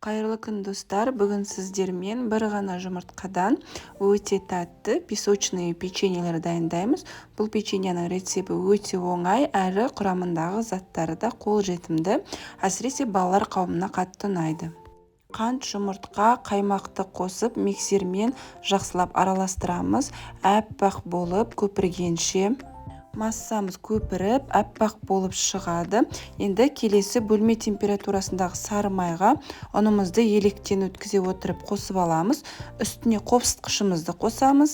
Қайырлы күн достар, бүгін сіздермен бір ғана жұмыртқадан өте тәтті песочный печеньелер дайындаймыз. Бұл печеньенің рецепті өте оңай, әрі құрамындағы заттары да қолжетімді, әсіресе балалар қауымына қатты ұнайды. Қант, жұмыртқа, қаймақты қосып миксермен жақсылап араластырамыз, әппақ болып көпіргенше. Массамыз көпіріп, әппақ болып шығады. Енді келесі бөлме температурасындағы сары майға ұнымызды електен өткізе отырып қосып аламыз. Үстіне қопсытқышымызды қосамыз.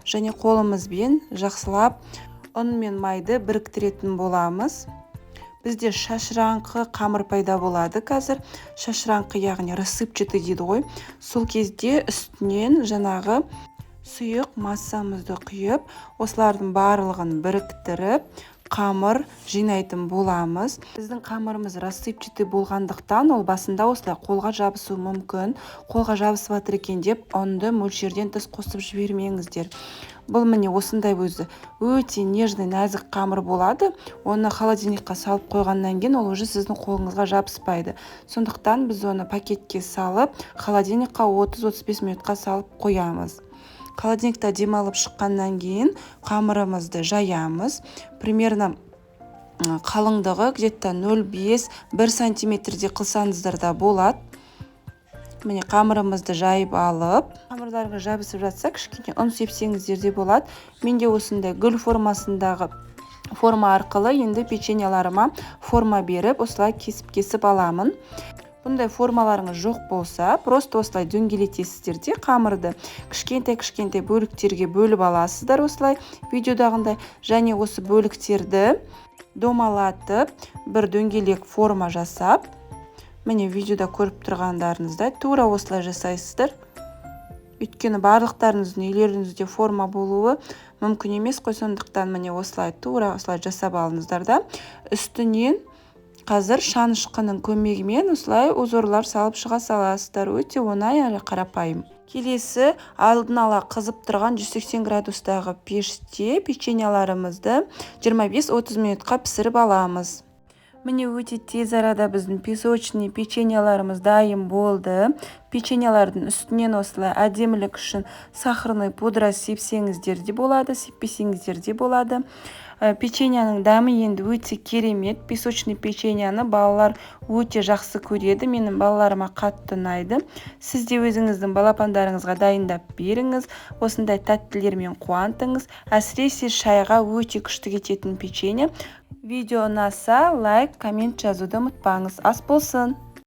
Және қолымызбен жақсылап ұн мен майды біріктіретін боламыз. Бізде шашыраңқы қамыр пайда болады қазір. Шашыраңқы яғни рассыпчатый дейді ғой. Сол кезде үстінен жаңағы сұйық массамызды құйып, осылардың барлығын біріктіріп, қамыр жинайтын боламыз. Біздің қамырымыз рассыпчатый болғандықтан, ол басында осылай қолға жабысуы мүмкін. Қолға жабысып жатыр екен деп, ұнды мөлшерден тыс қосып жібермеңіздер. Бұл міне осындай өзі өте нежный, нәзік қамыр болады. Оны холодильникқа салып қойғаннан кейін ол уже сіздің қолыңызға жабыспайды. Сондықтан біз оны пакетке салып, холодильникқа 30-35 минутқа салып қоямыз. Холодильникта демалып шыққаннан кейін қамырымызды жаямыз. Примерно қалыңдығы где-то 0,5-1 сантиметрде қылсаңыздар да болады. Міне қамырымызды жайып алып, қамырларға жабысып жатса, кішкене ұн сепсеңіздер де болады. Менде осындай гүл формасындағы форма арқылы енді печеньеларыма форма беріп, осылай кесіп аламын. Бұндай формаларыңыз жоқ болса, просто осылай дөңгелетесіздер де қамырды кішкентай бөліктерге бөліп аласыздар осылай видеодағындай. Және осы бөліктерді домалатып, бір дөңгелек форма жасап, міне видеода көріп тұрғандарыңыздай тура осылай жасайсыздар. Өйткені барлықтарыңыздың үйлеріңізде форма болуы мүмкін емес қой, сондықтан міне осылай тура осылай жасап алыңыздар да. Үстінен қазір шанышқының көмегімен осылай узорлар салып шыға саласыздар. Өте оңай әрі қарапайым. Келесі алдын ала қызып тұрған 180 градустағы пеште печеньеларымызды 25-30 минутқа пісіріп аламыз. Міне өте тез арада біздің песочный печеньеларымыз дайын болды. Печеньелардың үстінен осылай әдемілік үшін сахарный пудра сепсеңіздер де болады, сеппесеңіздер де болады. Печеньенің дәмі енді өте керемет. Песочный печеньені балалар өте жақсы көреді. Менің балаларыма қатты ұнайды. Сіз де өзіңіздің балапандарыңызға дайындап беріңіз. Осындай тәттілермен қуантыңыз. Әсіресе шайға өте күшті кететін печенье. Видео ұнаса, лайк, коммент жазуды ұмытпаңыз. Ас болсын!